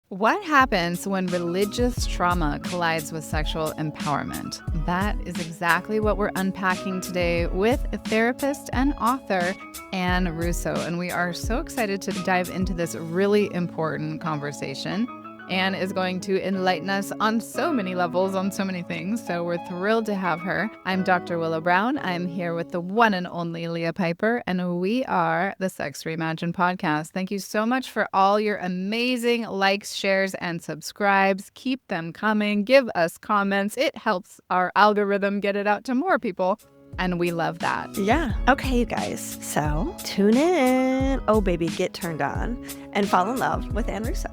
What happens when religious trauma collides with sexual empowerment? That is exactly what we're unpacking today with therapist and author Ann Russo. And we are so excited to dive into this really important conversation. Ann is going to enlighten us on so many levels, on so many things. So we're thrilled to have her. I'm Dr. Willow Brown. I'm here with the one and only Leah Piper, and we are the Sex Reimagined podcast. Thank you so much for all your amazing likes, shares, and subscribes. Keep them coming. Give us comments. It helps our algorithm get it out to more people. And we love that. Yeah. Okay, you guys. So tune in. Oh, baby, get turned on and fall in love with Ann Russo.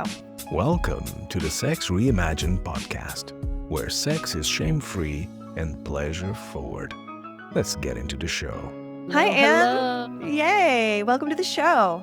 Welcome to the Sex Reimagined podcast, where sex is shame-free and pleasure-forward. Let's get into the show. Hi, Hello. Ann. Yay. Welcome to the show.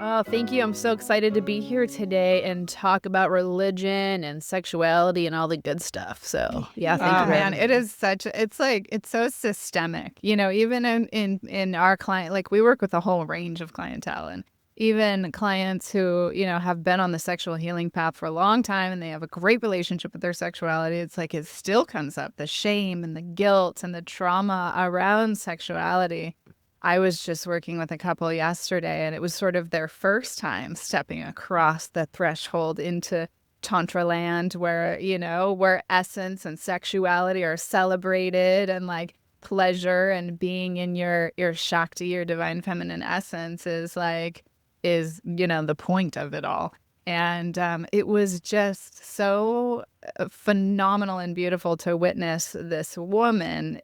Oh, thank you. I'm so excited to be here today and talk about religion and sexuality and all the good stuff. So, yeah, thank you. Man, it is it's so systemic. You know, even in our client, like we work with a whole range of clientele, and even clients who, you know, have been on the sexual healing path for a long time and they have a great relationship with their sexuality. It's like it still comes up, the shame and the guilt and the trauma around sexuality. I was just working with a couple yesterday, and it was sort of their first time stepping across the threshold into Tantra land where, you know, where essence and sexuality are celebrated, and like pleasure and being in your Shakti, your divine feminine essence is, you know, the point of it all. And it was just so phenomenal and beautiful to witness this woman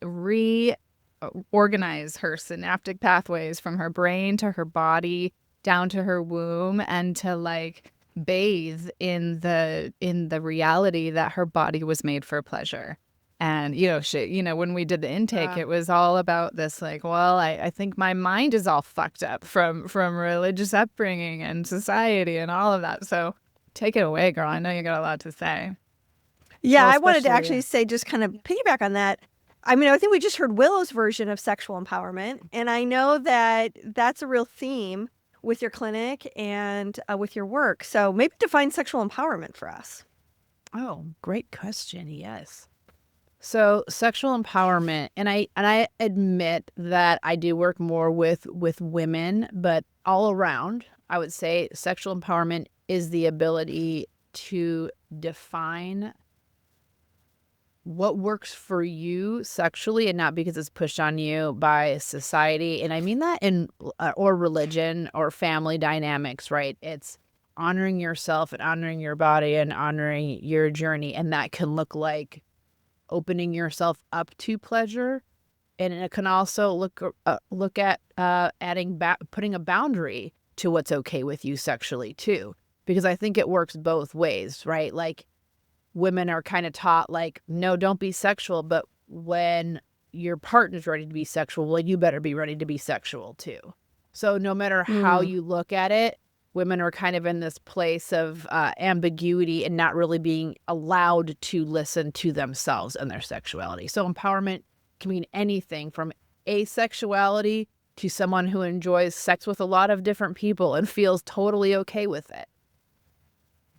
organize her synaptic pathways from her brain to her body down to her womb, and to like bathe in the reality that her body was made for pleasure. And when we did the intake, it was all about this, like, well, I think my mind is all fucked up from religious upbringing and society and all of that. So take it away, girl. I know you got a lot to say. Yeah, well, I wanted to actually say, just kind of piggyback on that. I mean, I think we just heard Willow's version of sexual empowerment, and I know that that's a real theme with your clinic and with your work. So maybe define sexual empowerment for us. Oh, great question. Yes. So sexual empowerment, and I admit that I do work more with women, but all around, I would say sexual empowerment is the ability to define what works for you sexually, and not because it's pushed on you by society. And I mean that in or religion or family dynamics, right? It's honoring yourself and honoring your body and honoring your journey. And that can look like opening yourself up to pleasure. And it can also look at putting a boundary to what's okay with you sexually too. Because I think it works both ways, right? Like, women are kind of taught, like, no, don't be sexual. But when your partner's ready to be sexual, well, you better be ready to be sexual too. So no matter how you look at it, women are kind of in this place of ambiguity and not really being allowed to listen to themselves and their sexuality. So empowerment can mean anything from asexuality to someone who enjoys sex with a lot of different people and feels totally okay with it.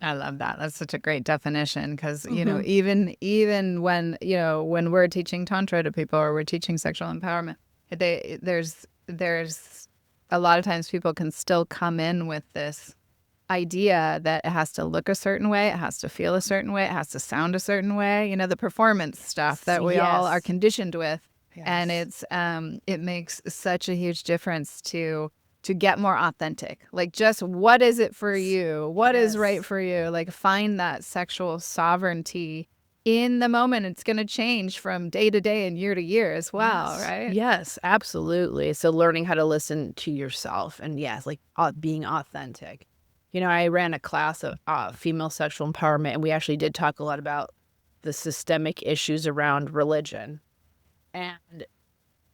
I love that. That's such a great definition, because, you know, even when, you know, when we're teaching Tantra to people or we're teaching sexual empowerment, there's a lot of times people can still come in with this idea that it has to look a certain way, it has to feel a certain way, it has to sound a certain way, you know, the performance stuff that we all are conditioned with. Yes. And it makes such a huge difference to get more authentic. Like, just what is it for you? What is right for you? Like, find that sexual sovereignty in the moment. It's going to change from day to day and year to year as well, right? Yes, absolutely. So learning how to listen to yourself, and yes, like being authentic. You know, I ran a class of female sexual empowerment, and we actually did talk a lot about the systemic issues around religion. And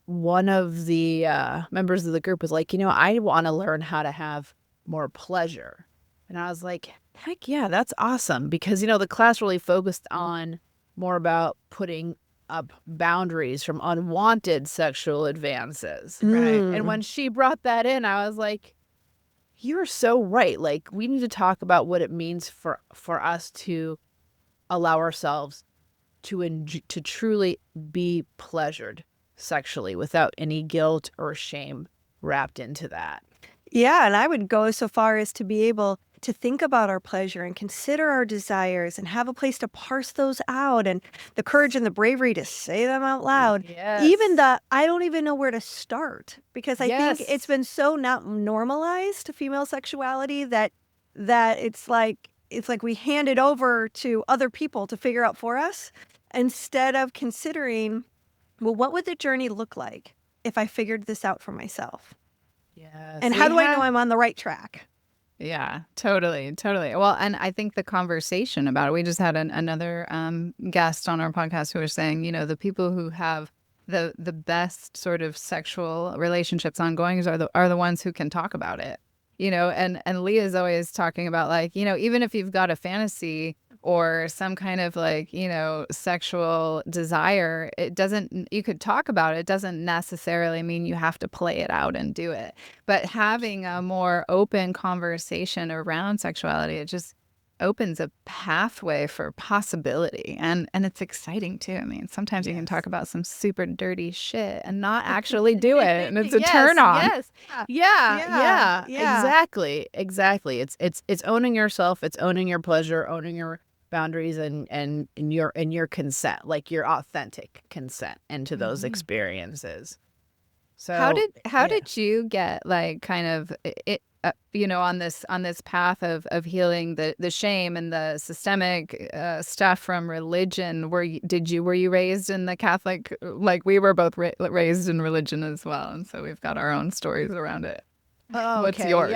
one of the members of the group was like, you know, I want to learn how to have more pleasure. And I was like, heck yeah, that's awesome. Because, you know, the class really focused on more about putting up boundaries from unwanted sexual advances. Right. And when she brought that in, I was like, you're so right. Like, we need to talk about what it means for us to allow ourselves to truly be pleasured sexually without any guilt or shame wrapped into that. Yeah, and I would go so far as to be able to think about our pleasure and consider our desires and have a place to parse those out and the courage and the bravery to say them out loud. Yes. Even I don't even know where to start, because I Yes. think it's been so not normalized to female sexuality that it's like we hand it over to other people to figure out for us, instead of considering, well, what would the journey look like if I figured this out for myself? Yes. And how do I know I'm on the right track? Yeah, totally. Well, and I think the conversation about it, we just had another guest on our podcast who was saying, the people who have the best sort of sexual relationships ongoing are the ones who can talk about it. And Leah's always talking about, like, even if you've got a fantasy or some kind of, like, sexual desire, you could talk about it. It doesn't necessarily mean you have to play it out and do it. But having a more open conversation around sexuality, it just opens a pathway for possibility. And it's exciting too. I mean, sometimes you can talk about some super dirty shit and not actually do it. And it's a turn on. Yes. Yeah. Exactly. It's owning yourself, it's owning your pleasure, owning your boundaries and your consent, like your authentic consent into those experiences. So how did you get, like, kind of it on this path of healing the shame and the systemic stuff from religion? Were you raised in the Catholic, like we were both raised in religion as well, and so we've got our own stories around it. Oh, What's okay. yours?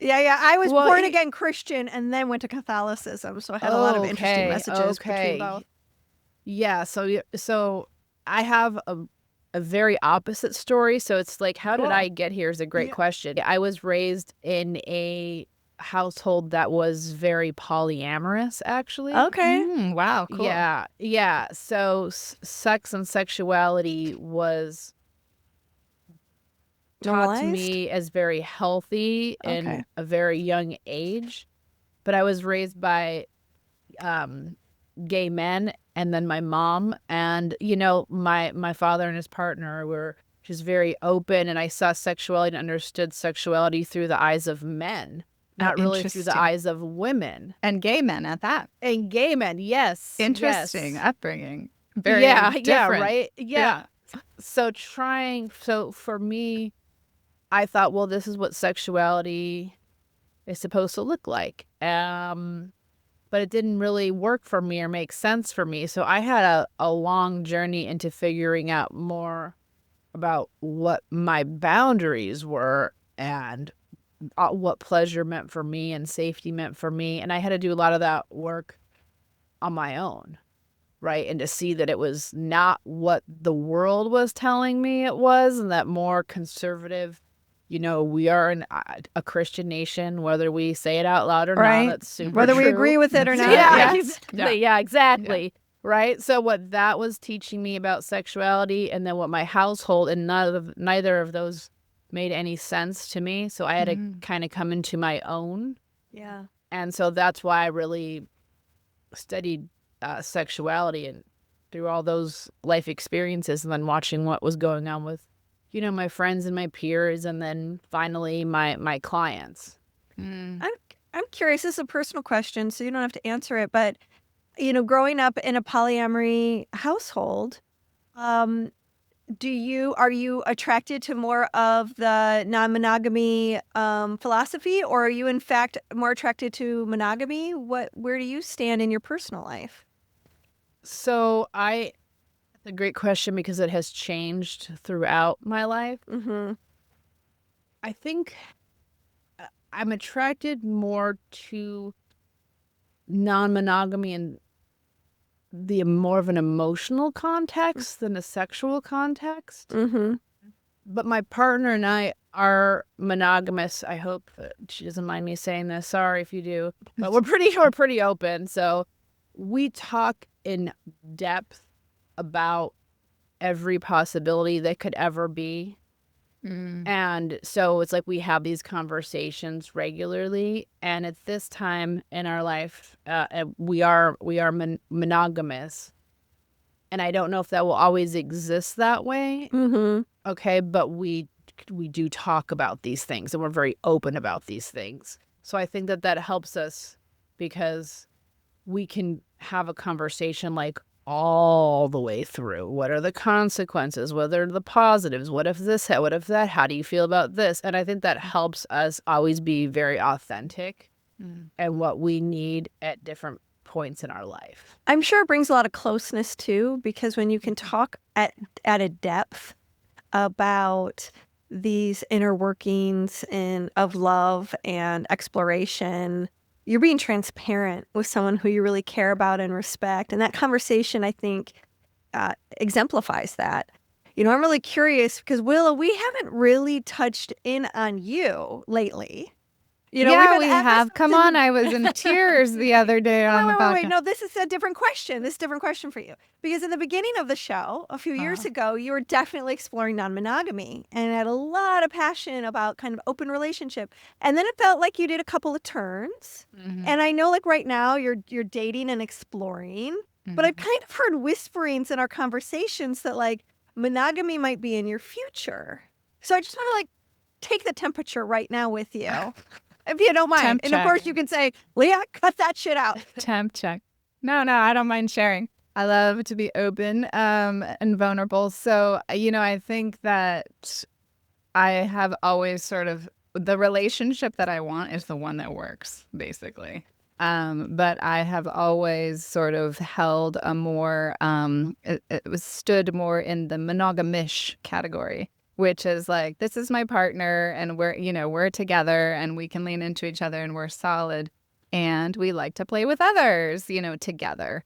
Yeah. I was born again Christian and then went to Catholicism, so I had a lot of interesting messages between both. Yeah, so I have a very opposite story. So it's like, how did I get here is a great question. I was raised in a household that was very polyamorous, actually. Okay. Wow, cool. Yeah. So sex and sexuality was taught to me as very healthy in a very young age. But I was raised by gay men, and then my mom, and my father and his partner were just very open, and I saw sexuality and understood sexuality through the eyes of men, not really through the eyes of women. And gay men at that. And gay men, yes. Interesting upbringing. Very different. Yeah, right? Yeah. So for me, I thought, well, this is what sexuality is supposed to look like. But it didn't really work for me or make sense for me. So I had a long journey into figuring out more about what my boundaries were and what pleasure meant for me and safety meant for me. And I had to do a lot of that work on my own, right? And to see that it was not what the world was telling me it was, and that more conservative, we are a Christian nation, whether we say it out loud or not. That's super whether true. we agree with it or not. Exactly. Right. So what that was teaching me about sexuality, and then what my household, and neither of those made any sense to me. So I had to kind of come into my own. Yeah. And so that's why I really studied sexuality, and through all those life experiences, and then watching what was going on with my friends and my peers, and then finally my clients. I'm curious. This is a personal question, so you don't have to answer it. But growing up in a polyamory household, are you attracted to more of the non-monogamy philosophy, or are you in fact more attracted to monogamy? Where do you stand in your personal life? So that's a great question, because it has changed throughout my life. Mm-hmm. I think I'm attracted more to non-monogamy in the more of an emotional context than a sexual context. Mm-hmm. But my partner and I are monogamous. I hope that she doesn't mind me saying this. Sorry if you do. But we're pretty open. So we talk in depth about every possibility that could ever be. And so it's like we have these conversations regularly, and at this time in our life, we are monogamous, and I don't know if that will always exist that way. Okay, but we do talk about these things, and we're very open about these things. So I think that helps us because we can have a conversation like all the way through. What are the consequences? What are the positives? What if this? What if that? How do you feel about this? And I think that helps us always be very authentic and what we need at different points in our life. I'm sure it brings a lot of closeness too, because when you can talk at a depth about these inner workings of love and exploration, you're being transparent with someone who you really care about and respect. And that conversation, I think, exemplifies that. I'm really curious because, Willow, we haven't really touched in on you lately. Yeah, we have. Come on, I was in tears the other day on the podcast. Wait. No, this is a different question. This is a different question for you. Because in the beginning of the show, a few years ago, you were definitely exploring non-monogamy and had a lot of passion about kind of open relationship. And then it felt like you did a couple of turns. And I know like right now you're dating and exploring, but I've kind of heard whisperings in our conversations that like monogamy might be in your future. So I just want to like take the temperature right now with you. If you don't mind. And of course you can say, Leah, cut that shit out. Temp check. No, I don't mind sharing. I love to be open and vulnerable. So, I think that I have always sort of, the relationship that I want is the one that works, basically. But I have always sort of held a more, it was stood more in the monogamish category, which is like, this is my partner and we're together and we can lean into each other and we're solid and we like to play with others, together,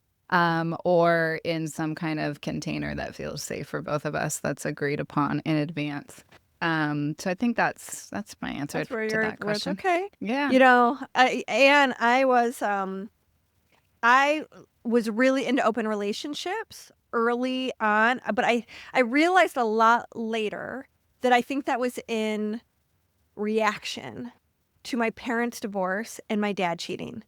or in some kind of container that feels safe for both of us that's agreed upon in advance. So I think that's my answer to that question. Okay. Yeah. I was really into open relationships early on, but I realized a lot later that I think that was in reaction to my parents' divorce and my dad cheating.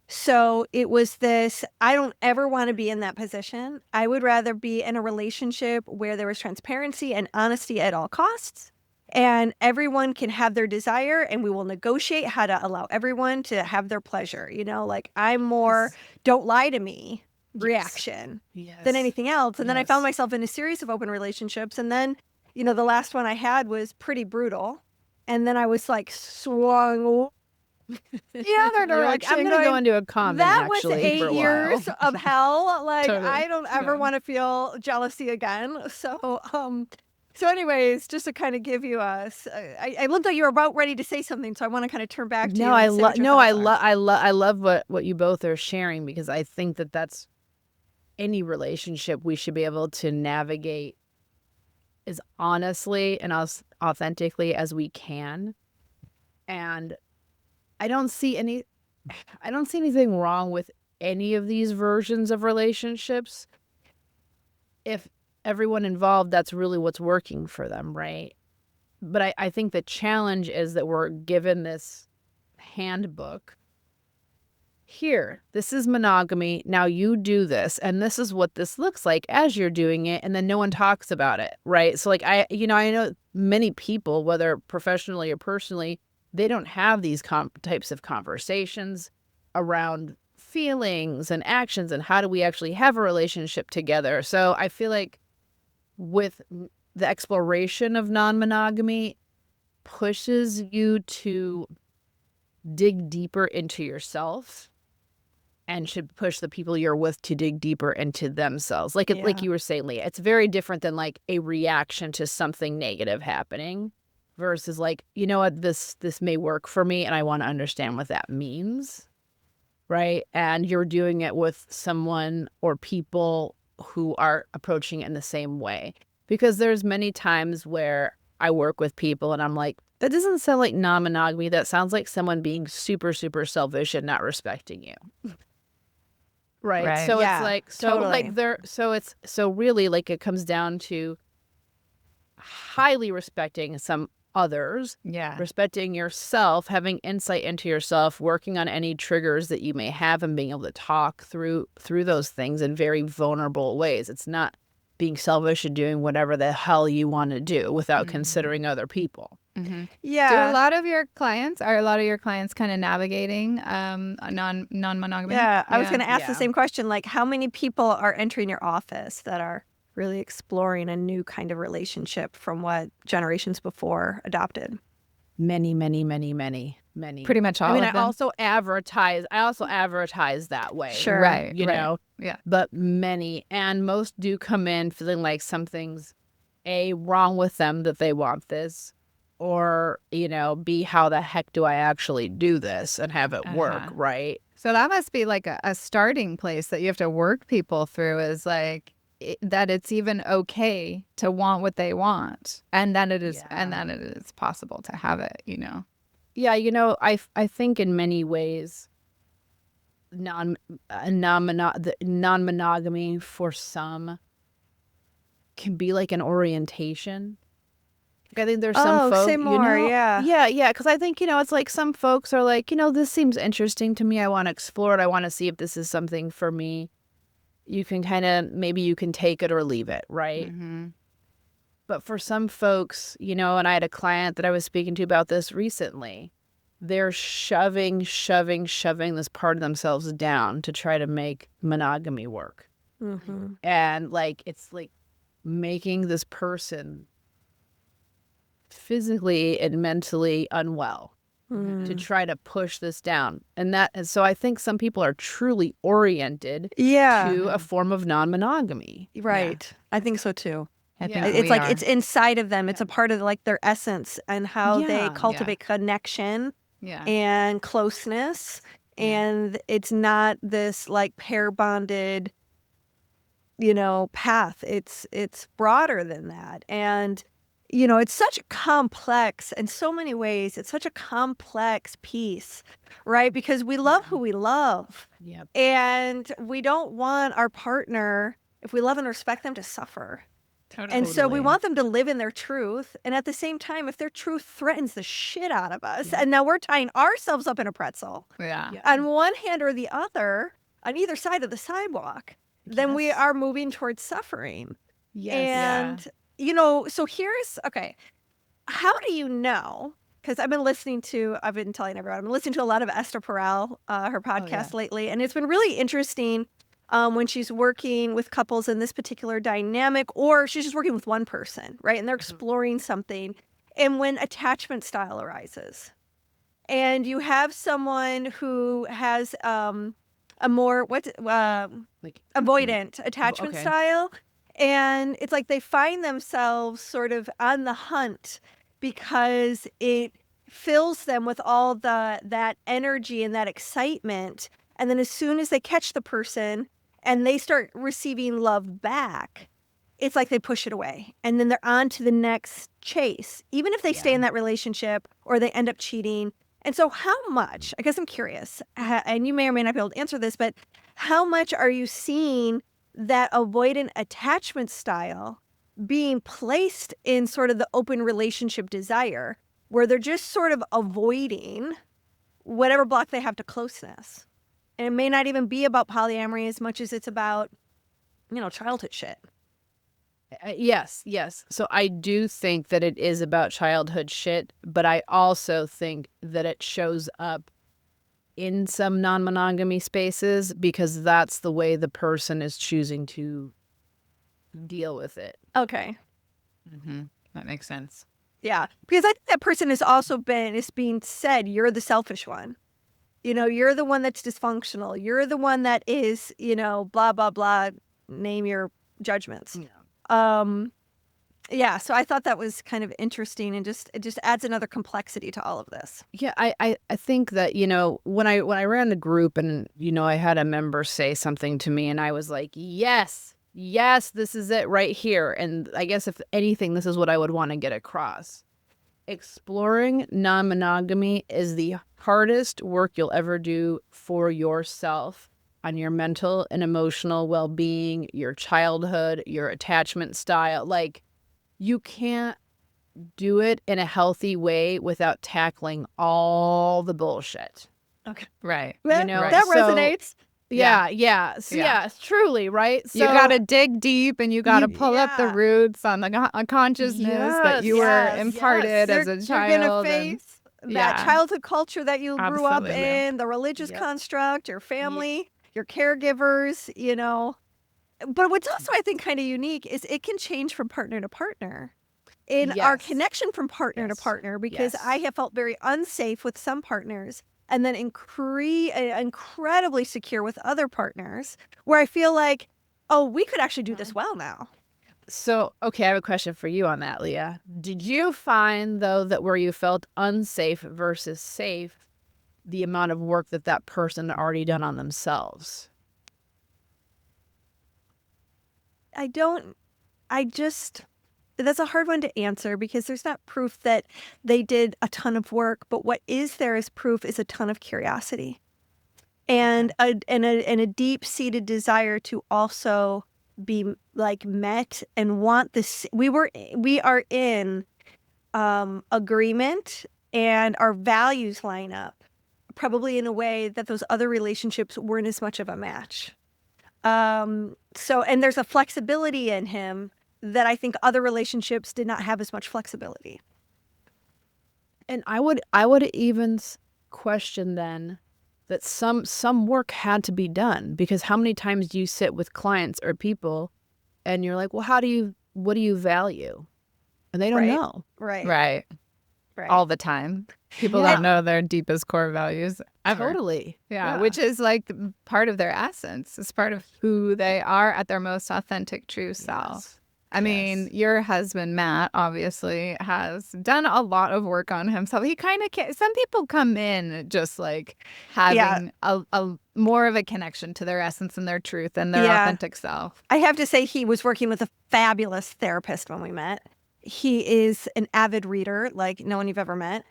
So it was this, I don't ever want to be in that position. I would rather be in a relationship where there was transparency and honesty at all costs. And everyone can have their desire and we will negotiate how to allow everyone to have their pleasure. Like I'm more, don't lie to me reaction than anything else. And then I found myself in a series of open relationships. And then, the last one I had was pretty brutal. And then I was like swung the other direction. I'm going to go into a comment. That was 8 years of hell. Like totally. I don't ever want to feel jealousy again. So anyways, just to kind of give you I looked like you were about ready to say something, so I want to kind of turn back to you. I love what you both are sharing, because I think that that's any relationship we should be able to navigate as honestly and as authentically as we can. And I don't see anything wrong with any of these versions of relationships if everyone involved, that's really what's working for them, right? But I think the challenge is that we're given this handbook. Here, this is monogamy. Now you do this, and this is what this looks like as you're doing it, and then no one talks about it, right? So like I know many people, whether professionally or personally, they don't have these types of conversations around feelings and actions and how do we actually have a relationship together. So I feel like with the exploration of non-monogamy pushes you to dig deeper into yourself and should push the people you're with to dig deeper into themselves. Like you were saying, Leah, it's very different than like a reaction to something negative happening versus like, you know what, this may work for me and I want to understand what that means, right? And you're doing it with someone or people who are approaching it in the same way. Because there's many times where I work with people and I'm like, that doesn't sound like non-monogamy. That sounds like someone being super, super selfish and not respecting you. Right. So it's like, so totally. Like so really like it comes down to highly respecting some others, respecting yourself, having insight into yourself, working on any triggers that you may have, and being able to talk through those things in very vulnerable ways. It's not being selfish and doing whatever the hell you want to do without considering other people. Yeah. Do a lot of your clients kind of navigating non-monogamy? Yeah, I was going to ask the same question. Like, how many people are entering your office that are really exploring a new kind of relationship from what generations before adopted? Many. Pretty much all. I mean, of them. I also advertise that way. Sure. Right. You know? Yeah. But many, and most do come in feeling like something's wrong with them, that they want this, or, B, how the heck do I actually do this and have it work, right? So that must be like a starting place that you have to work people through, is like that it's even okay to want what they want, and that it is possible to have it, Yeah, I think in many ways non-monogamy for some can be like an orientation. I think there's some folks, say more, yeah, because I think, it's like some folks are like, this seems interesting to me. I want to explore it. I want to see if this is something for me. You can maybe you can take it or leave it, right? But for some folks, and I had a client that I was speaking to about this recently, they're shoving this part of themselves down to try to make monogamy work. And it's like making this person physically and mentally unwell to try to push this down. And so I think some people are truly oriented to a form of non-monogamy. Right. Yeah. I think so too. I think it's like it's inside of them. It's a part of like their essence and how they cultivate connection and closeness. And it's not this like pair bonded, path. It's broader than that. And it's such a complex, in so many ways, it's such a complex piece, right? Because we love who we love. Yep. And we don't want our partner, if we love and respect them, to suffer. Totally. And so we want them to live in their truth. And at the same time, if their truth threatens the shit out of us, and now we're tying ourselves up in a pretzel on one hand or the other, on either side of the sidewalk, then we are moving towards suffering. And so okay, how do you know? Because I've been telling everyone, I've been listening to a lot of Esther Perel, her podcast lately, and it's been really interesting when she's working with couples in this particular dynamic, or she's just working with one person, right? And they're exploring something, and when attachment style arises, and you have someone who has a more avoidant attachment style. And it's like they find themselves sort of on the hunt because it fills them with all that energy and that excitement. And then as soon as they catch the person and they start receiving love back, it's like they push it away. And then they're on to the next chase, even if they stay in that relationship or they end up cheating. And so how much, I guess I'm curious, and you may or may not be able to answer this, but how much are you seeing that avoidant attachment style being placed in sort of the open relationship desire, where they're just sort of avoiding whatever block they have to closeness? And it may not even be about polyamory as much as it's about, childhood shit. Yes. So I do think that it is about childhood shit, but I also think that it shows up in some non-monogamy spaces because that's the way the person is choosing to deal with it. Okay. That makes sense. Yeah. Because I think that person is being said, you're the selfish one. You're the one that's dysfunctional. You're the one that is, blah, blah, blah, name your judgments. So I thought that was kind of interesting, and it just adds another complexity to all of this. Yeah, I think that, when I ran the group and, I had a member say something to me and I was like, yes, this is it right here. And I guess if anything, this is what I would want to get across. Exploring non-monogamy is the hardest work you'll ever do for yourself on your mental and emotional well-being, your childhood, your attachment style. Like, you can't do it in a healthy way without tackling all the bullshit. Okay. Right. That, You know, that so- resonates. Yeah, truly, right? So You got to dig deep and you got to pull up the Yeah. roots on the consciousness that you were Yes, imparted as a You're child. going to face that childhood culture that you grew up Absolutely. in, the religious construct, your family, your caregivers, But what's also, I think, kind of unique is it can change from partner to partner. In our connection from partner to partner, because I have felt very unsafe with some partners and then incredibly secure with other partners where I feel like, oh, we could actually do this well now. So, okay, I have a question for you on that, Leah. Did you find, though, that where you felt unsafe versus safe, the amount of work that person had already done on themselves? That's a hard one to answer because there's not proof that they did a ton of work, but what is there as proof is a ton of curiosity and a deep-seated desire to also be like met and want this. We are in agreement and our values line up probably in a way that those other relationships weren't as much of a match. And there's a flexibility in him that I think other relationships did not have as much flexibility. And I would even question then that some work had to be done, because how many times do you sit with clients or people and you're like, well, what do you value? And they don't know. Right. All the time. People don't know their deepest core values ever. Totally. Yeah, which is like part of their essence. It's part of who they are at their most authentic, true self. I mean, your husband, Matt, obviously has done a lot of work on himself. He kind of some people come in just like having a more of a connection to their essence and their truth and their authentic self. I have to say he was working with a fabulous therapist when we met. He is an avid reader, like no one you've ever met.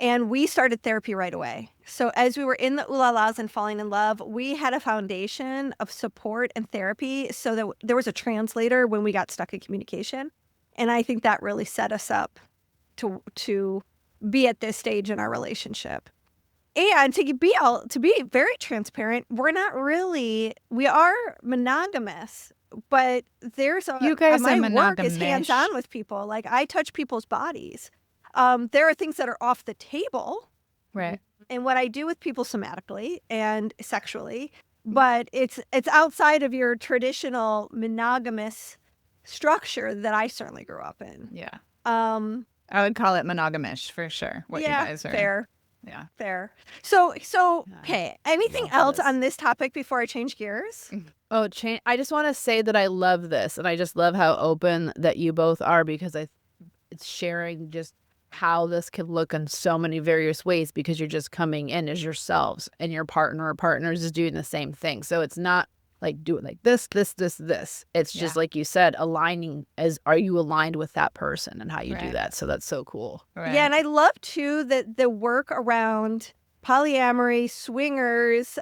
And we started therapy right away. So as we were in the ooh-la-las and falling in love, we had a foundation of support and therapy so that there was a translator when we got stuck in communication. And I think that really set us up to be at this stage in our relationship. And to be very transparent, we are monogamous, but there's You guys my are work is monogamish. hands-on with people. Like I touch people's bodies. There are things that are off the table. Right. And what I do with people somatically and sexually, but it's outside of your traditional monogamous structure that I certainly grew up in. Yeah. I would call it monogamish for sure. What you guys are. Fair. Yeah. Fair. So okay. Anything else on this topic before I change gears? Oh, I just want to say that I love this, and I just love how open that you both are, because it's sharing just how this could look in so many various ways, because you're just coming in as yourselves and your partner or partners is doing the same thing. So it's not like doing like this. It's just like you said, aligning are you aligned with that person and how you do that. So that's so cool. Right. Yeah. And I love too that the work around polyamory, swingers,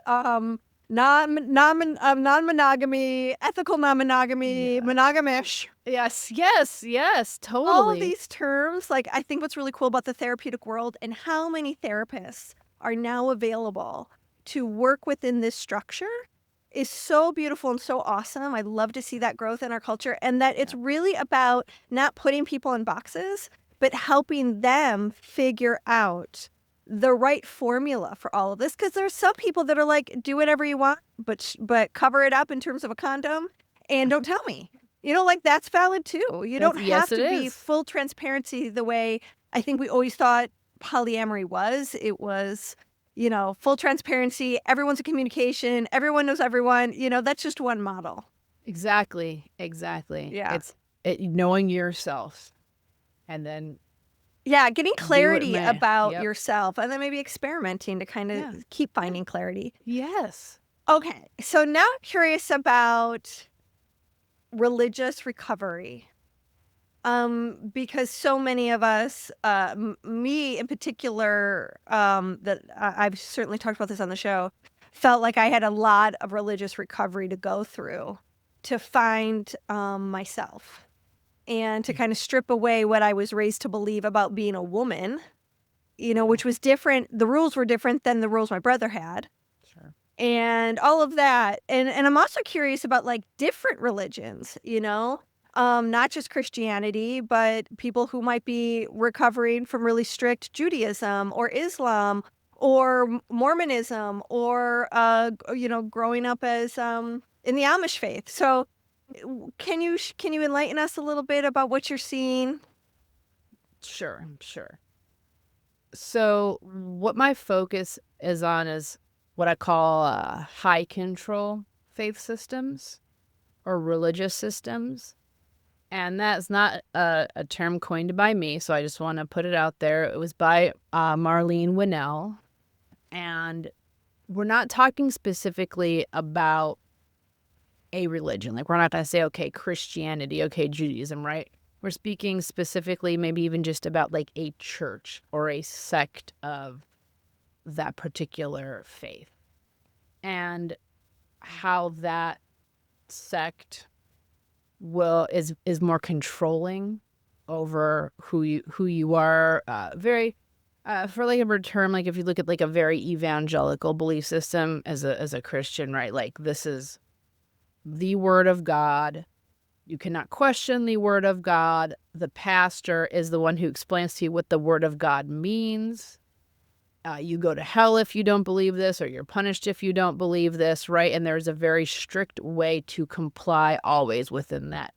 non-monogamy, ethical non-monogamy, monogamish. Yes, totally. All of these terms, like I think what's really cool about the therapeutic world and how many therapists are now available to work within this structure is so beautiful and so awesome. I love to see that growth in our culture, and that it's really about not putting people in boxes, but helping them figure out the right formula for all of this. Because there's some people that are like, do whatever you want, but cover it up in terms of a condom and don't tell me. Like that's valid too. You don't have to be full transparency the way I think we always thought polyamory was. It was, full transparency. Everyone's in communication. Everyone knows everyone. That's just one model. Exactly. Yeah. It's knowing yourself, and then getting clarity about yourself, and then maybe experimenting to kind of keep finding clarity. Yes. Okay. So now I'm curious about religious recovery. Because so many of us, me in particular, that I've certainly talked about this on the show, felt like I had a lot of religious recovery to go through to find myself. and to kind of strip away what I was raised to believe about being a woman, which was different. The rules were different than the rules my brother had. Sure. And all of that. And I'm also curious about like different religions, not just Christianity, but people who might be recovering from really strict Judaism or Islam or Mormonism or, growing up as in the Amish faith. So can you enlighten us a little bit about what you're seeing? Sure. So what my focus is on is what I call high control faith systems or religious systems. And that's not a term coined by me, so I just want to put it out there. It was by Marlene Winnell. And we're not talking specifically about a religion. Like, we're not going to say, okay, Christianity, okay, Judaism, right? We're speaking specifically maybe even just about like a church or a sect of that particular faith. And how that sect is more controlling over who you are. Very for like a term, like if you look at like a very evangelical belief system as a Christian, right? Like, this is the word of God. You cannot question the word of God. The pastor is the one who explains to you what the word of God means. You go to hell if you don't believe this, or you're punished if you don't believe this, right? And there's a very strict way to comply always within that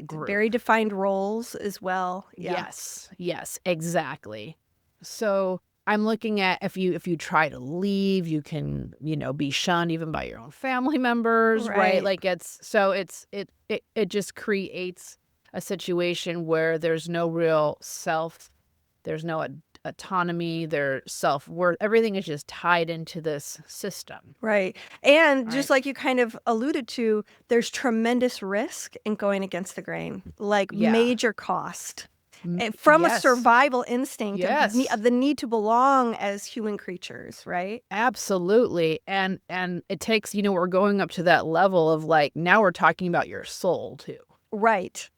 group. Very defined roles as well. Yeah. Yes, exactly. So I'm looking at if you try to leave, you can, be shunned even by your own family members, right? Like it just creates a situation where there's no real self, there's no autonomy, their self-worth, everything is just tied into this system. Right. And just like you kind of alluded to, there's tremendous risk in going against the grain, like major cost. From a survival instinct of the need to belong as human creatures, right? Absolutely. And it takes, we're going up to that level of like, now we're talking about your soul too. Right.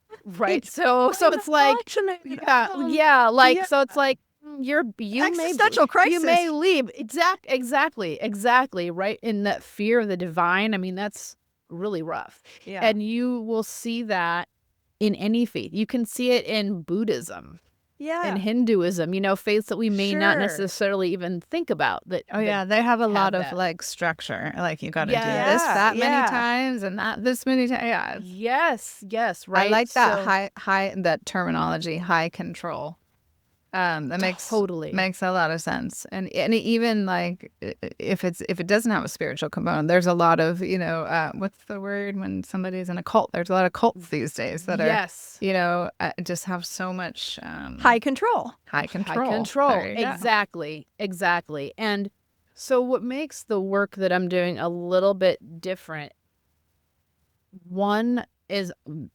So it's like, so it's like, existential crisis. You may leave. Exactly. Right. In that fear of the divine. I mean, that's really rough. Yeah. And you will see that in any faith. You can see it in Buddhism. Yeah. In Hinduism, faiths that we may not necessarily even think about. They have a lot of like structure. Like, you got to do this that many times and that this many times. Yeah. Yes, right. I like that high that terminology, high control. That makes a lot of sense. And even like if it doesn't have a spiritual component, there's a lot of, what's the word when somebody's in a cult? There's a lot of cults these days that are, just have so much high control. High control. Exactly. And so what makes the work that I'm doing a little bit different, one is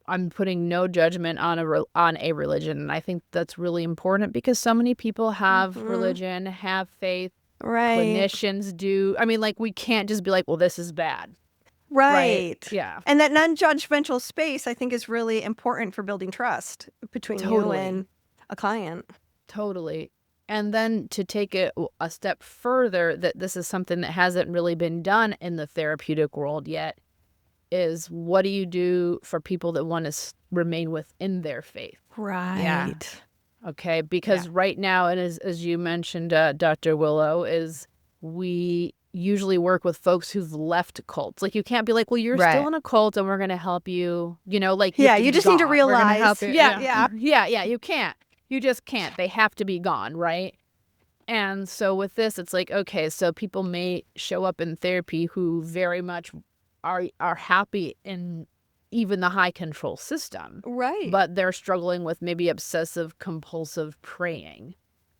I'm putting no judgment on a religion. And I think that's really important because so many people have religion, have faith. Right. Clinicians do. I mean, like, we can't just be like, well, this is bad. Right. Yeah. And that non-judgmental space, I think, is really important for building trust between you and a client. Totally. And then to take it a step further, that this is something that hasn't really been done in the therapeutic world yet, is what do you do for people that want to remain within their faith? Right. Yeah. Okay. Because right now, and as you mentioned, Dr. Willow, is we usually work with folks who've left cults. Like, you can't be like, well, you're still in a cult and we're going to help you, you just need to realize. Help you. Yeah. You can't. You just can't. They have to be gone, right? And so with this, it's like, okay, so people may show up in therapy who very much are happy in even the high control system. Right. But they're struggling with maybe obsessive compulsive praying.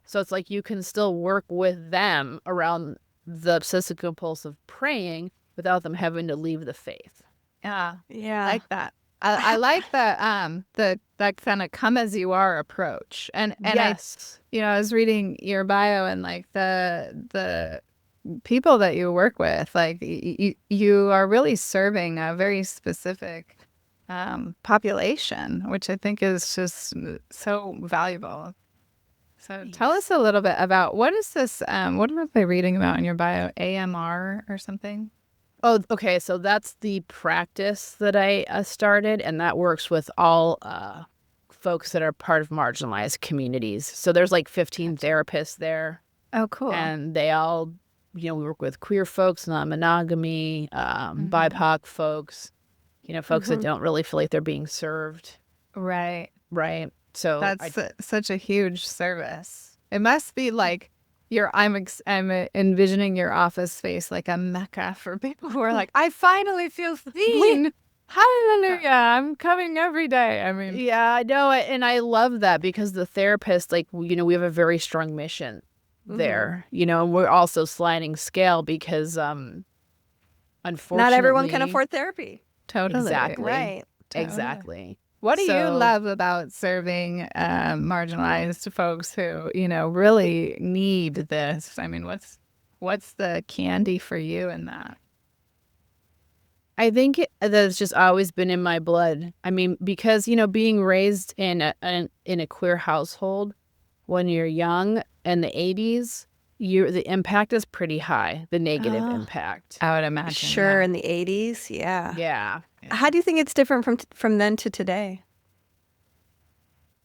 So it's like you can still work with them around the obsessive compulsive praying without them having to leave the faith. Yeah. Yeah. I like that. I like that kind of come as you are approach. And yes. I was reading your bio and like the people that you work with, like you are really serving a very specific population, which I think is just so valuable. So tell us a little bit about what is this, what am I reading about in your bio, AMR or something? Oh, okay. So that's the practice that I started, and that works with all folks that are part of marginalized communities. So there's like 15 therapists there. Oh, cool. And they all, we work with queer folks, non-monogamy, BIPOC folks, folks that don't really feel like they're being served. Right. Right. So that's such a huge service. It must be like I'm envisioning your office space like a mecca for people who are like, I finally feel seen. Hallelujah. I'm coming every day. I mean, yeah, I know. And I love that because the therapist, like, we have a very strong mission there, and we're also sliding scale because, unfortunately, not everyone can afford therapy. Totally. Exactly. Right. Totally. Exactly. What do you love about serving marginalized folks who, really need this? I mean, what's the candy for you in that? I think that's just always been in my blood. I mean, because, being raised in a queer household when you're young in the 80s, the impact is pretty high, the negative impact. I would imagine. Sure, in the 80s, yeah. Yeah. How do you think it's different from then to today?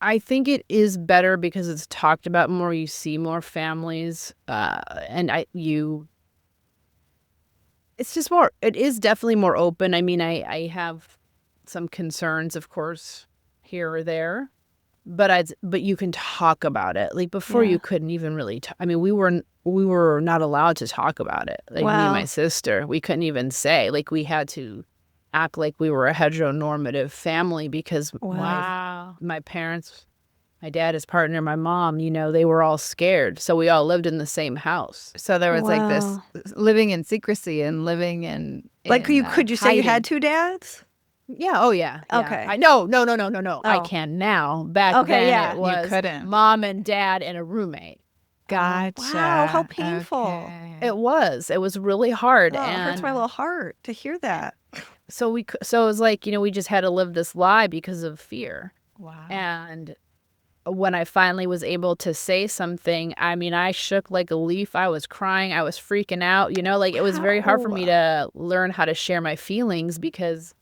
I think it is better because it's talked about more. You see more families, and it's just more. It is definitely more open. I mean, I have some concerns, of course, here or there, but you can talk about it. Like before, you couldn't even really. I mean, we were not allowed to talk about it. Like me and my sister, we couldn't even say. Like we had to act like we were a heteronormative family because my parents, my dad, his partner, my mom, they were all scared. So we all lived in the same house. So there was like this living in secrecy and living in like, could you say you had two dads? Yeah. Oh, yeah. Okay. No. I Oh. can now. Back then it was you couldn't. mom and dad and a roommate. Gotcha. Wow, how painful. Okay. It was really hard. Oh, it and hurts my little heart to hear that. So it was like, we just had to live this lie because of fear. Wow. And when I finally was able to say something, I mean, I shook like a leaf. I was crying. I was freaking out. It was very hard for me to learn how to share my feelings because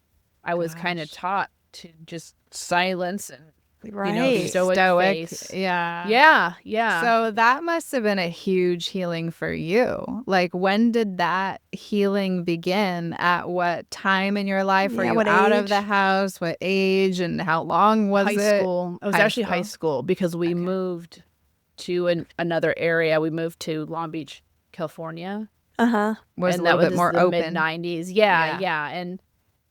I was kind of taught to just silence and, stoic face. Yeah. Yeah. So that must have been a huge healing for you. Like, when did that healing begin? At what time in your life? Were you out of the house? What age? And how long was it? High school. It was actually high school because we moved to another area. We moved to Long Beach, California. Was and a little that bit more the open. mid-90s. Yeah.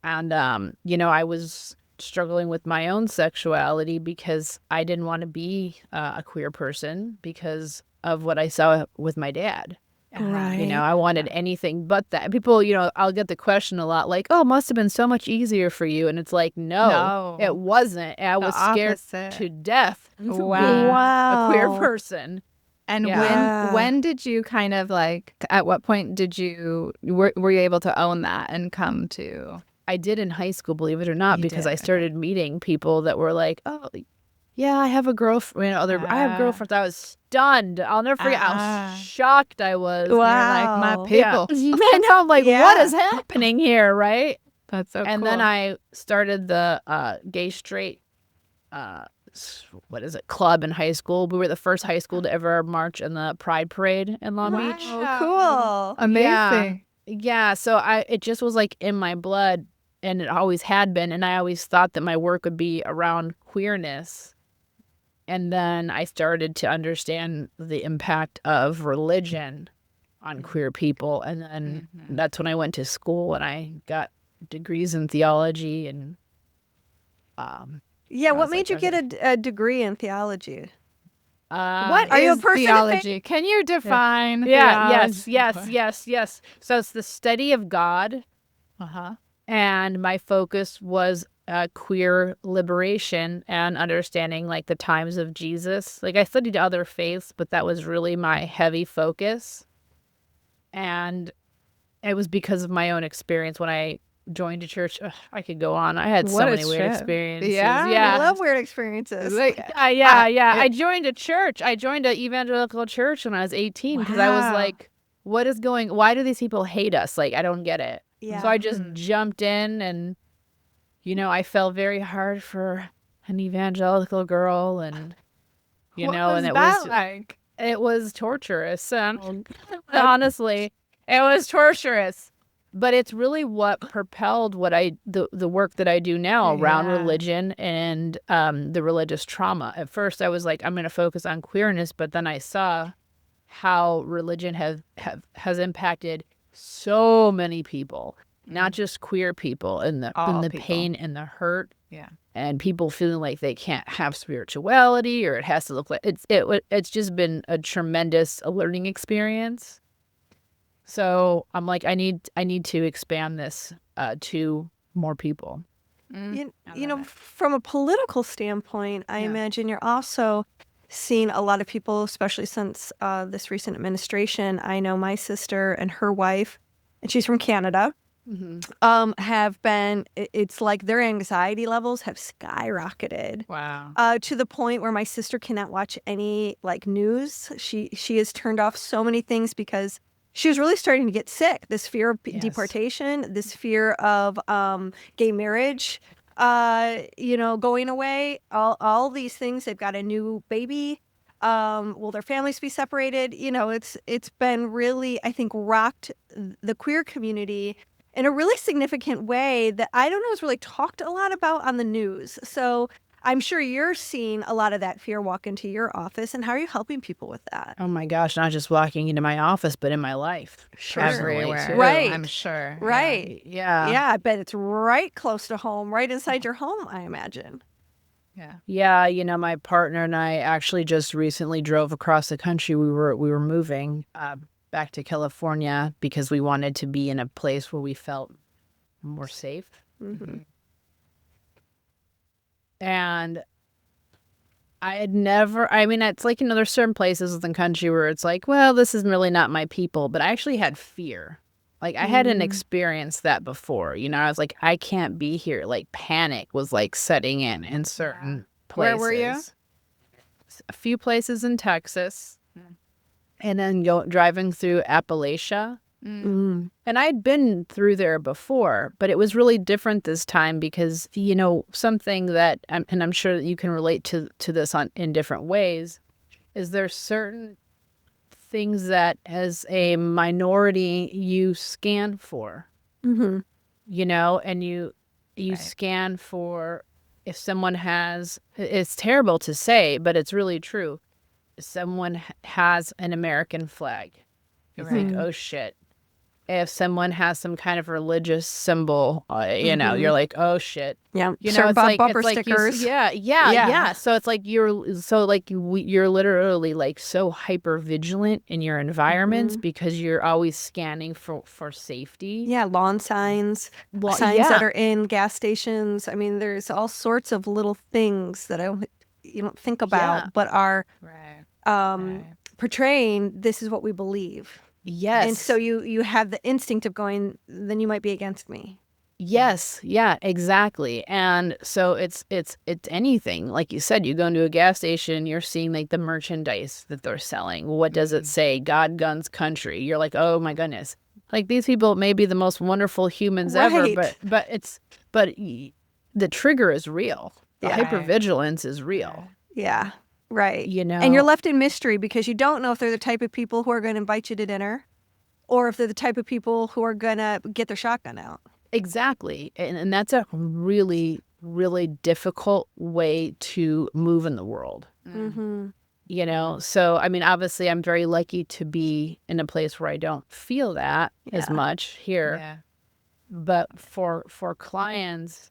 And I was struggling with my own sexuality because I didn't want to be a queer person because of what I saw with my dad. Right. I wanted anything but that. People, I'll get the question a lot like, oh, it must have been so much easier for you. And it's like, no. It wasn't. I was scared to death to be a queer person. And when did you kind of like, at what point were you able to own that and come to? I did in high school, believe it or not, because I started meeting people that were like, oh, yeah, I have a girlfriend. I have girlfriends. I was stunned. I'll never forget how shocked I was. Wow. Like, my people. Yeah. And I'm like, what is happening here, right? That's so cool. And then I started the gay straight, club in high school. We were the first high school to ever march in the Pride Parade in Long Beach. Oh, cool. Amazing. Yeah. So it just was like in my blood. And it always had been. And I always thought that my work would be around queerness. And then I started to understand the impact of religion on queer people. And then that's when I went to school and I got degrees in theology. And what made you get a degree in theology? What are you a is person theology? Can you define? Yes. So it's the study of God. And my focus was queer liberation and understanding like the times of Jesus. Like I studied other faiths, but that was really my heavy focus. And it was because of my own experience when I joined a church. Ugh, I could go on. I had so many weird experiences. I love weird experiences. I joined a church. I joined an evangelical church when I was 18 because I was like, why do these people hate us? Like, I don't get it. So I just jumped in and, I fell very hard for an evangelical girl and, and it was like? It was torturous. Honestly, it was torturous. But it's really what propelled the work that I do now around religion and the religious trauma. At first, I was like, I'm going to focus on queerness, but then I saw how religion has impacted so many people, not just queer people, and the pain and the hurt, and people feeling like they can't have spirituality or it has to look like it's just been a tremendous learning experience. So I'm like, I need to expand this to more people. From a political standpoint, I imagine you're also seeing a lot of people, especially since this recent administration. I know my sister and her wife, and she's from Canada, have been, it's like their anxiety levels have skyrocketed. Wow. To the point where my sister cannot watch any news. She has turned off so many things because she was really starting to get sick. This fear of deportation, this fear of gay marriage, going away, all these things. They've got a new baby. Will their families be separated? It's been really, I think, rocked the queer community in a really significant way that I don't know is really talked a lot about on the news. So I'm sure you're seeing a lot of that fear walk into your office. And how are you helping people with that? Oh my gosh, not just walking into my office, but in my life. Sure. Everywhere. Right. I'm sure. Right. Yeah. Yeah, I bet it's right close to home, right inside your home, I imagine. Yeah, my partner and I actually just recently drove across the country. We were moving back to California because we wanted to be in a place where we felt more safe. And it's like, there's certain places in the country where it's like, well, this is really not my people. But I actually had fear. Like, I hadn't experienced that before. I was like, I can't be here. Like, panic was like setting in certain places. Where were you? A few places in Texas. And then driving through Appalachia. And I'd been through there before, but it was really different this time because, something that, and I'm sure that you can relate to this in different ways, is there's certain things that as a minority you scan for, and you scan for if someone has, it's terrible to say, but it's really true. Someone has an American flag. You think, oh shit. If someone has some kind of religious symbol, you're like, oh shit. Yeah. It's like bumper stickers. Yeah. So it's like you're literally like so hyper vigilant in your environments because you're always scanning for safety. Yeah, lawn signs, signs that are in gas stations. I mean, there's all sorts of little things that you don't think about, but are portraying this is what we believe. Yes. And so you have the instinct of going, then you might be against me. Yes. Yeah, exactly. And so it's anything. Like you said, you go into a gas station, you're seeing like the merchandise that they're selling. What does it say? God, guns, country. You're like, oh my goodness. Like these people may be the most wonderful humans ever, but the trigger is real. The hypervigilance is real. Yeah. Right. And you're left in mystery because you don't know if they're the type of people who are going to invite you to dinner or if they're the type of people who are going to get their shotgun out. Exactly. And that's a really, really difficult way to move in the world. So, I mean, obviously I'm very lucky to be in a place where I don't feel that as much here. Yeah. But for clients,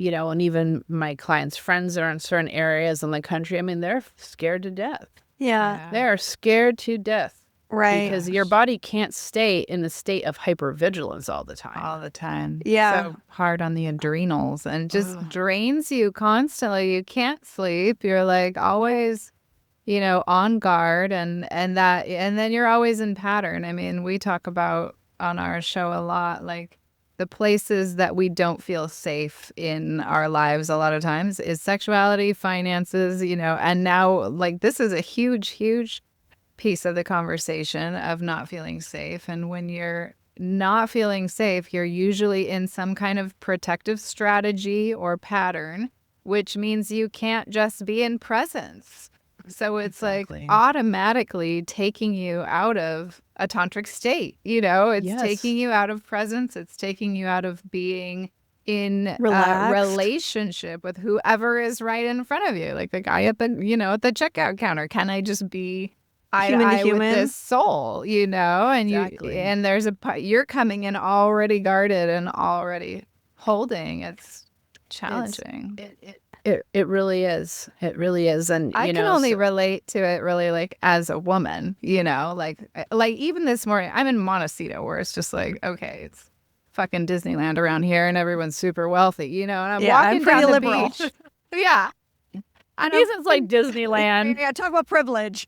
and even my clients' friends are in certain areas in the country, I mean, they're scared to death. Yeah. They're scared to death. Right. Because your body can't stay in the state of hypervigilance all the time. Yeah. So hard on the adrenals and just drains you constantly. You can't sleep. You're like always, on guard and then you're always in pattern. I mean, we talk about on our show a lot, like, the places that we don't feel safe in our lives a lot of times is sexuality, finances, and now like this is a huge, huge piece of the conversation of not feeling safe. And when you're not feeling safe, you're usually in some kind of protective strategy or pattern, which means you can't just be in presence. So it's like automatically taking you out of a tantric state, it's taking you out of presence. It's taking you out of being in a relationship with whoever is right in front of you. Like the guy at the, at the checkout counter. Can I just be eye to eye with this soul, and and there's you're coming in already guarded and already holding. It's challenging. It really is. It really is. And I can only relate to it really like as a woman, like even this morning, I'm in Montecito where it's just like, okay, it's fucking Disneyland around here and everyone's super wealthy, and I'm walking down the beach. Yeah. And it's like Disneyland. Yeah, talk about privilege.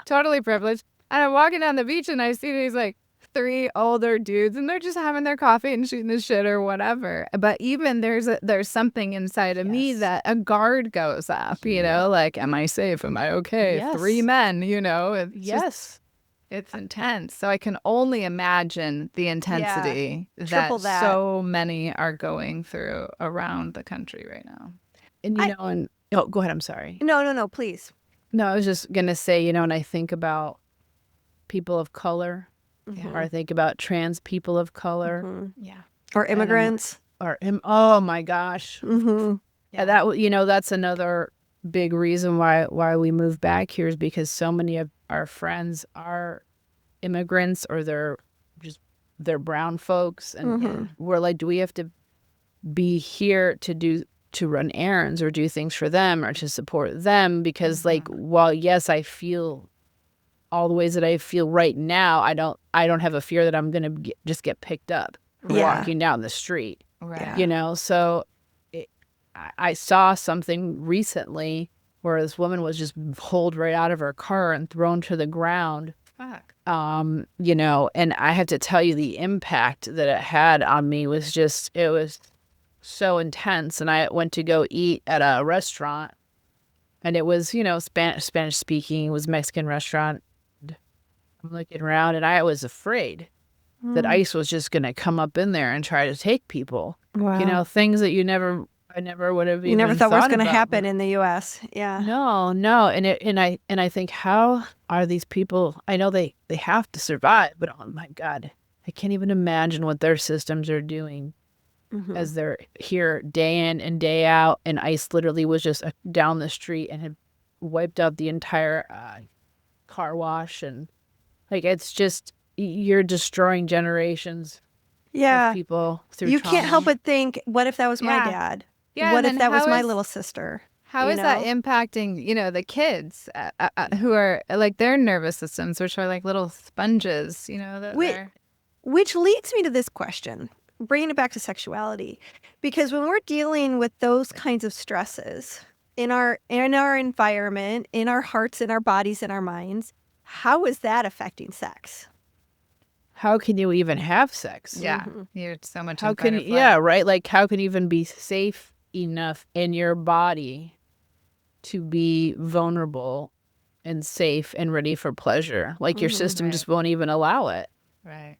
Totally privileged. And I'm walking down the beach and I see these like 3 older dudes and they're just having their coffee and shooting the shit or whatever. But even there's something inside of me that a guard goes up, like, am I safe? Am I okay? Yes. 3 men, it's it's intense. So I can only imagine the intensity that so many are going through around the country right now. And go ahead. I'm sorry. No, please. No, I was just going to say, and I think about people of color, or I think about trans people of color. Yeah. Or immigrants. Oh my gosh. Yeah, that's another big reason why we moved back here is because so many of our friends are immigrants or they're brown folks. And we're like, do we have to be here to run errands or do things for them or to support them? Because like, while yes, I feel all the ways that I feel right now, I don't have a fear that I'm going to just get picked up walking down the street, right. So I saw something recently where this woman was just pulled right out of her car and thrown to the ground. Fuck. And I have to tell you the impact that it had on me was it was so intense. And I went to go eat at a restaurant and it was, Spanish speaking, it was a Mexican restaurant. I'm looking around and I was afraid that ICE was just going to come up in there and try to take people. Wow. Things that I never would have even You never thought was going to about. happen in the U.S. Yeah. No. And I think, how are these people, I know they have to survive, but oh my God, I can't even imagine what their systems are doing as they're here day in and day out. And ICE literally was just down the street and had wiped out the entire car wash. And like, it's just, you're destroying generations of people through You trauma. can't help but think, what if that was my dad? Yeah, what if that was my little sister? How is that impacting, the kids who are like their nervous systems, which are like little sponges, Which leads me to this question, bringing it back to sexuality, because when we're dealing with those kinds of stresses in our environment, in our hearts, in our bodies, in our minds, how is that affecting sex? How can you even have sex? Yeah, you're so much. How can right? Like, how can you even be safe enough in your body to be vulnerable and safe and ready for pleasure? Like, your system just won't even allow it. Right.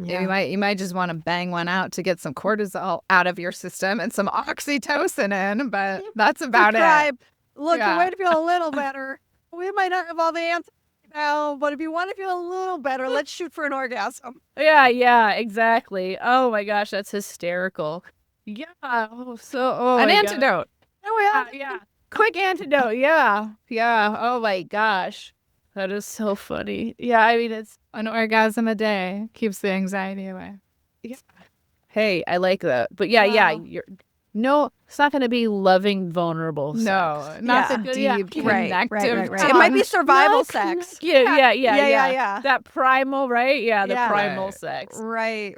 Yeah. You might just want to bang one out to get some cortisol out of your system and some oxytocin in, but that's about it. Look, the way to feel a little better. We might not have all the answers now, but if you want to feel a little better, let's shoot for an orgasm. Yeah, exactly. Oh my gosh, that's hysterical. Yeah. An antidote. Oh yeah. Quick antidote. Yeah. Oh my gosh. That is so funny. Yeah, I mean, it's an orgasm a day keeps the anxiety away. Yeah. Hey, I like that. But yeah, no, it's not going to be loving, vulnerable sex. No, not the deep, connective. Right. It might be survival sex. Yeah. That primal, right? Yeah, the primal sex. Right.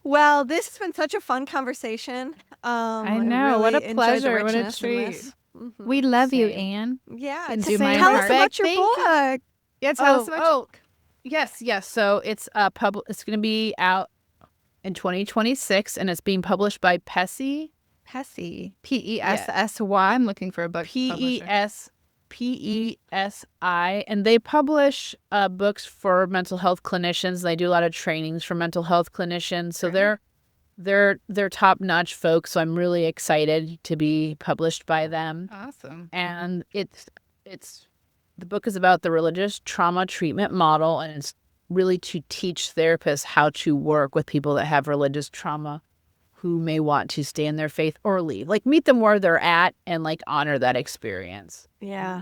Well, this has been such a fun conversation. I know. Really what a pleasure. What a treat. We love you, Ann. Yeah. And tell us about your book. Yeah, tell us about your book. Yes. So it's it's going to be out in 2026, and it's being published by Pessy. Pessy. P-E-S-S-Y. I'm looking for a book publisher. P-E-S-P-E-S-I, and they publish books for mental health clinicians. They do a lot of trainings for mental health clinicians, so they're top-notch folks. So I'm really excited to be published by them. Awesome. And it's the book is about the religious trauma treatment model, and it's really to teach therapists how to work with people that have religious trauma who may want to stay in their faith or leave. Like, meet them where they're at and, like, honor that experience. Yeah.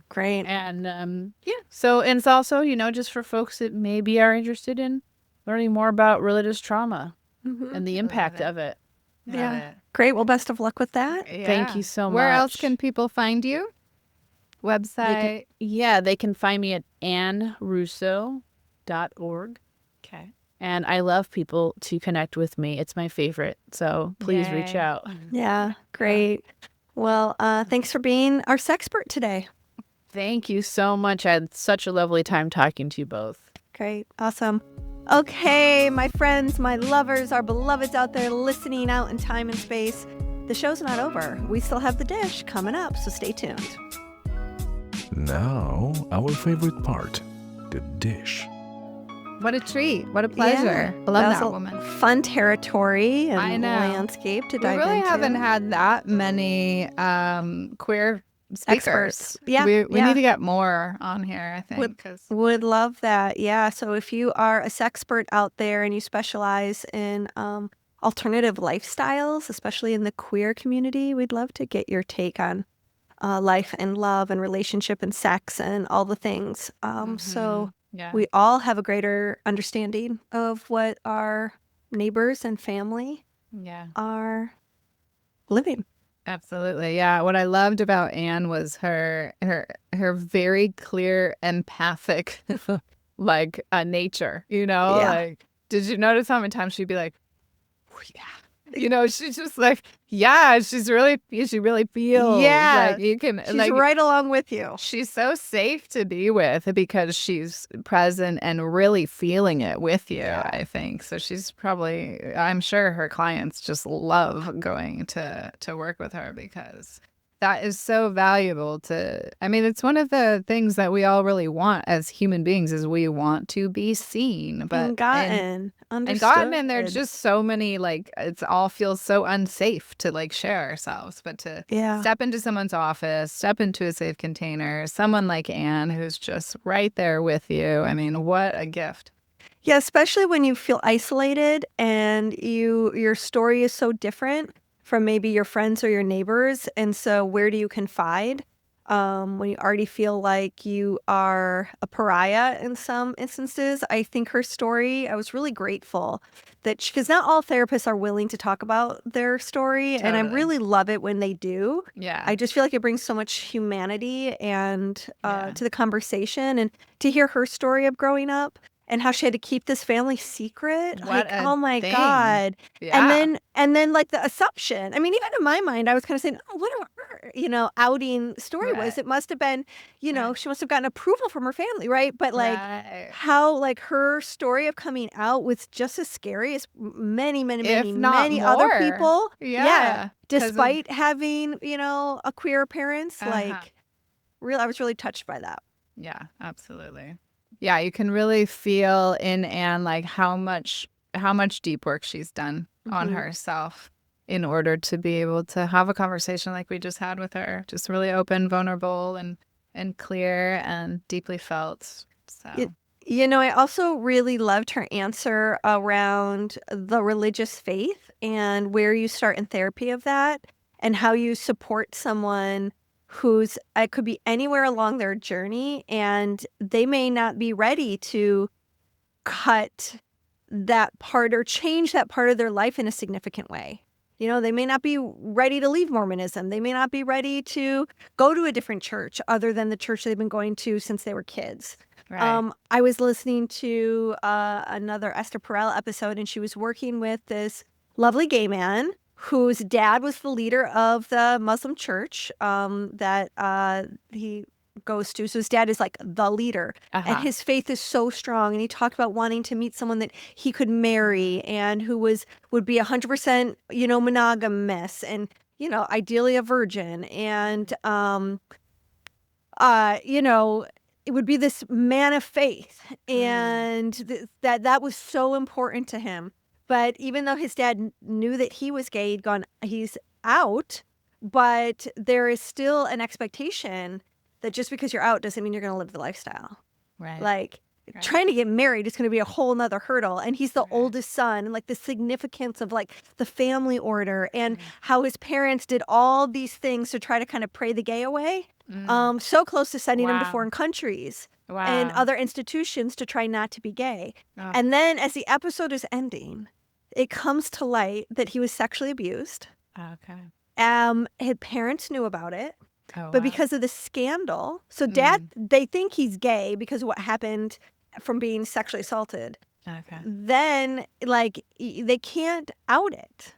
Great. And, so, and it's also, just for folks that maybe are interested in learning more about religious trauma and the impact of it. Yeah. Great. Well, best of luck with that. Yeah. Thank you so much. Where else can people find you? Website? They can find me at annrusso.org. Okay. And I love people to connect with me. It's my favorite. So please reach out. Yeah, great. Well, thanks for being our sexpert today. Thank you so much. I had such a lovely time talking to you both. Great. Awesome. Okay, my friends, my lovers, our beloveds out there listening out in time and space. The show's not over. We still have the dish coming up, so stay tuned. Now, our favorite part, the dish. What a treat. What a pleasure. I love that woman. Fun territory and I know. landscape to dive into. We really haven't had that many queer speakers. Experts. Yeah. We need to get more on here, I think. Would love that. Yeah. So if you are a sexpert out there and you specialize in alternative lifestyles, especially in the queer community, we'd love to get your take on life and love and relationship and sex and all the things. So we all have a greater understanding of what our neighbors and family are living. Absolutely. Yeah. What I loved about Ann was her very clear empathic nature, like, did you notice how many times she'd be like, oh, yeah. She's just like, she really feels like you can. She's right along with you. She's so safe to be with because she's present and really feeling it with you, I think. So she's probably, I'm sure her clients just love going to work with her because that is so valuable it's one of the things that we all really want as human beings is we want to be seen. But understood. And there's just so many, it all feels so unsafe to share ourselves, but to step into someone's office, step into a safe container, someone like Ann who's just right there with you. What a gift. Yeah, especially when you feel isolated and your story is so different from maybe your friends or your neighbors. And so where do you confide when you already feel like you are a pariah in some instances? I think her story, I was really grateful that because not all therapists are willing to talk about their story. Totally. And I really love it when they do. Yeah. I just feel like it brings so much humanity and to the conversation, and to hear her story of growing up and how she had to keep this family secret. Oh my God. Yeah. And then the assumption. Even in my mind, I was kind of saying, what her, outing story was. It must have been, she must have gotten approval from her family, right? But how her story of coming out was just as scary as many other people. Yeah. Despite having, a queer parents, I was really touched by that. Yeah, absolutely. Yeah, you can really feel in Ann how much deep work she's done on herself in order to be able to have a conversation like we just had with her, just really open, vulnerable, and clear and deeply felt. So I also really loved her answer around the religious faith and where you start in therapy of that and how you support someone who's it could be anywhere along their journey, and they may not be ready to cut that part or change that part of their life in a significant way. They may not be ready to leave Mormonism. They may not be ready to go to a different church other than the church they've been going to since they were kids. Right. I was listening to another Esther Perel episode, and she was working with this lovely gay man whose dad was the leader of the Muslim church that he goes to. So his dad is like the leader, and his faith is so strong. And he talked about wanting to meet someone that he could marry and who would be 100%, monogamous and, ideally a virgin. And, it would be this man of faith, and that was so important to him. But even though his dad knew that he was gay, he's out, but there is still an expectation that just because you're out doesn't mean you're going to live the lifestyle. Right. Like trying to get married is going to be a whole nother hurdle. And he's the oldest son, and like the significance of like the family order and how his parents did all these things to try to kind of pray the gay away. So close to sending him to foreign countries and other institutions to try not to be gay. And then as the episode is ending, it comes to light that he was sexually abused. Okay. His parents knew about it, but because of the scandal, so dad, they think he's gay because of what happened from being sexually assaulted. Okay. Then like they can't out it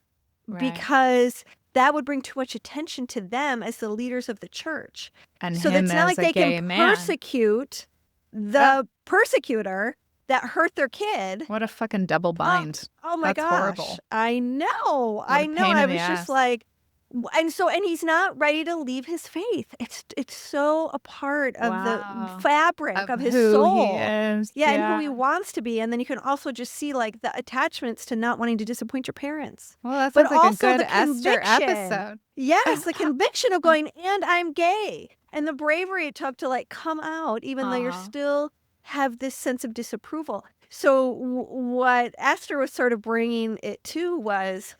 because that would bring too much attention to them as the leaders of the church. And so him that's not as like a they gay can man. Persecute the persecutor that hurt their kid. What a fucking double bind. Oh my That's gosh. horrible. I know. What a I know. pain I in was the just ass. like, and he's not ready to leave his faith. It's so a part of Wow. the fabric of his who soul. he is. Yeah, and who he wants to be. And then you can also just see like the attachments to not wanting to disappoint your parents. Well, that But sounds like a also good the Esther conviction. episode. Yes, the conviction of going, and I'm gay. And the bravery it took to like come out, even though you're still have this sense of disapproval. So what Esther was sort of bringing it to was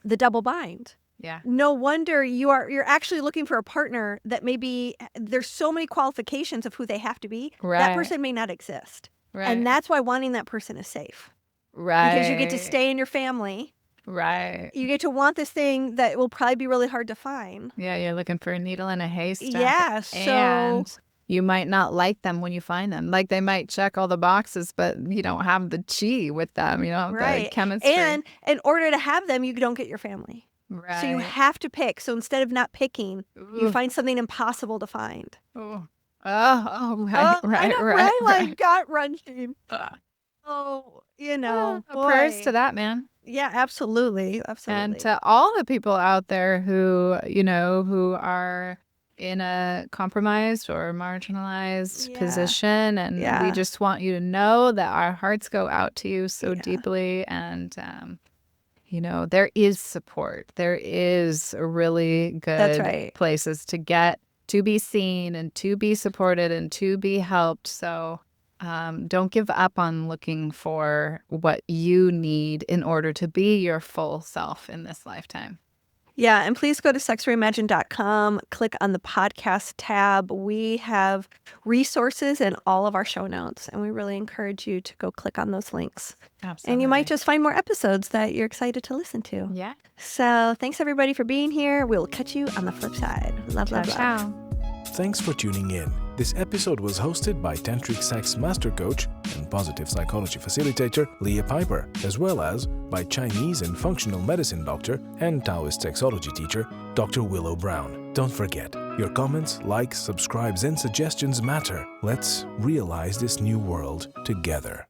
the double bind. Yeah. No wonder you're actually looking for a partner that maybe there's so many qualifications of who they have to be. Right. That person may not exist. Right. And that's why wanting that person is safe. Right. Because you get to stay in your family. Right. You get to want this thing that will probably be really hard to find. Yeah, you're looking for a needle in a haystack. Yeah, so And you might not like them when you find them. Like they might check all the boxes, but you don't have the chi with them. You don't have the chemistry. And in order to have them, you don't get your family. Right. So you have to pick. So instead of not picking, you find something impossible to find. Right, I know, right. Like gut wrenching. Oh, Prayers to that, man. Yeah, absolutely. Absolutely. And to all the people out there who, who are in a compromised or marginalized position. And we just want you to know that our hearts go out to you so deeply. And, there is support. There is really good places to get to be seen and to be supported and to be helped. So don't give up on looking for what you need in order to be your full self in this lifetime. Yeah, and please go to sexreimagined.com, click on the podcast tab. We have resources in all of our show notes, and we really encourage you to go click on those links. Absolutely. And you might just find more episodes that you're excited to listen to. Yeah. So thanks, everybody, for being here. We'll catch you on the flip side. Love, love, love. Ciao. Thanks for tuning in. This episode was hosted by Tantric Sex Master Coach and Positive Psychology Facilitator Leah Piper, as well as by Chinese and Functional Medicine Doctor and Taoist Sexology Teacher Dr. Willow Brown. Don't forget, your comments, likes, subscribes, and suggestions matter. Let's realize this new world together.